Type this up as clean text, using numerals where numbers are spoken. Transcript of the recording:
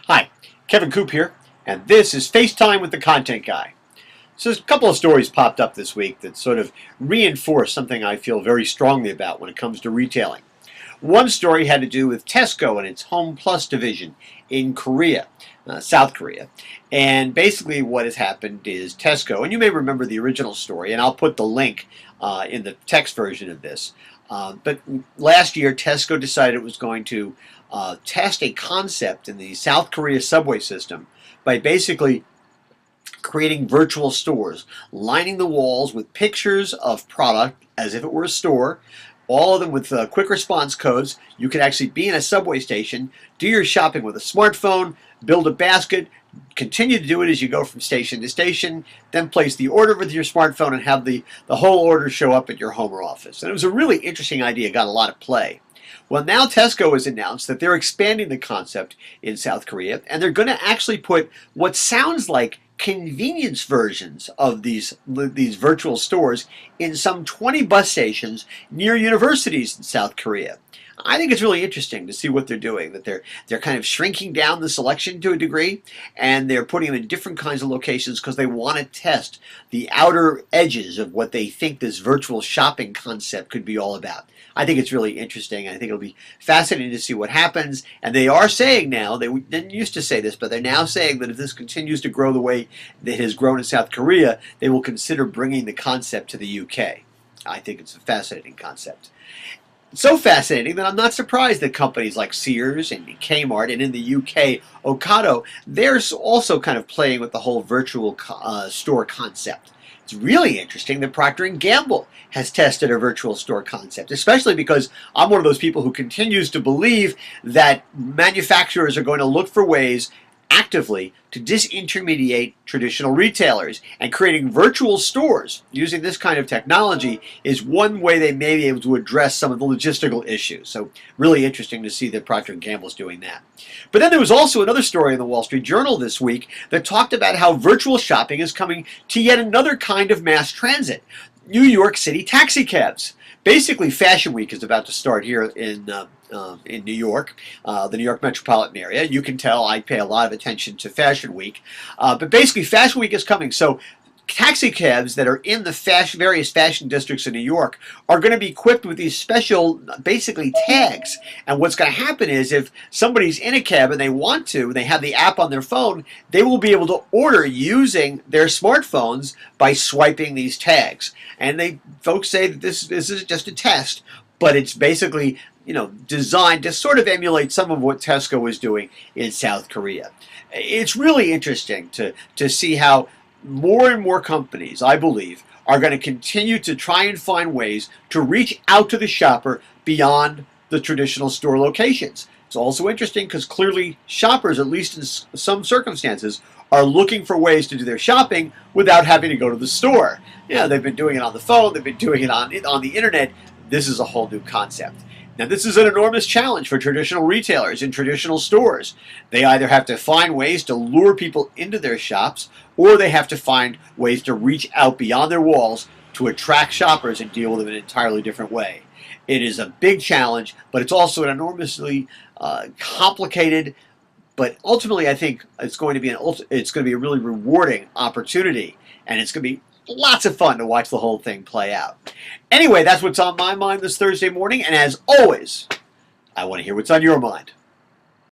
Hi, Kevin Coupe here, and this is FaceTime with the Content Guy. So there's a couple of stories popped up this week that sort of reinforce something I feel very strongly about when it comes to retailing. One story had to do with Tesco and its Home Plus division in Korea, South Korea. And basically what has happened is Tesco, and you may remember the original story, and I'll put the link in the text version of this. But last year, Tesco decided it was going to test a concept in the South Korea subway system by basically creating virtual stores, lining the walls with pictures of product as if it were a store, all of them with quick response codes. You can actually be in a subway station, do your shopping with a smartphone, build a basket, continue to do it as you go from station to station, then place the order with your smartphone and have the whole order show up at your home or office. And it was a really interesting idea, got a lot of play. Well, now Tesco has announced that they're expanding the concept in South Korea, and they're going to actually put what sounds like convenience versions of these virtual stores in some 20 bus stations near universities in South Korea. I think it's really interesting to see what they're doing, that they're kind of shrinking down the selection to a degree, and they're putting them in different kinds of locations because they want to test the outer edges of what they think this virtual shopping concept could be all about. I think it's really interesting. I think it'll be fascinating to see what happens. And they are saying now, they didn't used to say this, but they're now saying that if this continues to grow the way that it has grown in South Korea, they will consider bringing the concept to the UK. I think it's a fascinating concept. So fascinating that I'm not surprised that companies like Sears and Kmart and in the UK, Ocado, they're also kind of playing with the whole virtual store concept. It's really interesting that Procter & Gamble has tested a virtual store concept, especially because I'm one of those people who continues to believe that manufacturers are going to look for ways actively to disintermediate traditional retailers, and creating virtual stores using this kind of technology is one way they may be able to address some of the logistical issues. So really interesting to see that Procter & Gamble is doing that. But then there was also another story in the Wall Street Journal this week that talked about how virtual shopping is coming to yet another kind of mass transit. New York City taxi cabs. Basically, Fashion Week is about to start here in New York, the New York metropolitan area. You can tell I pay a lot of attention to Fashion Week. But basically, Fashion Week is coming. So taxi cabs that are in the various fashion districts in New York are going to be equipped with these special, basically, tags. And what's going to happen is if somebody's in a cab and they want to, they have the app on their phone, they will be able to order using their smartphones by swiping these tags. And folks say that this is just a test, but it's basically designed to sort of emulate some of what Tesco is doing in South Korea. It's really interesting to see how more and more companies, I believe, are going to continue to try and find ways to reach out to the shopper beyond the traditional store locations. It's also interesting because clearly shoppers, at least in some circumstances, are looking for ways to do their shopping without having to go to the store. They've been doing it on the phone, they've been doing it on the internet. This is a whole new concept. Now, this is an enormous challenge for traditional retailers in traditional stores. They either have to find ways to lure people into their shops, or they have to find ways to reach out beyond their walls to attract shoppers and deal with them in an entirely different way. It is a big challenge, but it's also an enormously complicated, but ultimately I think it's going to be a really rewarding opportunity, and it's going to be lots of fun to watch the whole thing play out. Anyway, that's what's on my mind this Thursday morning, and as always, I want to hear what's on your mind.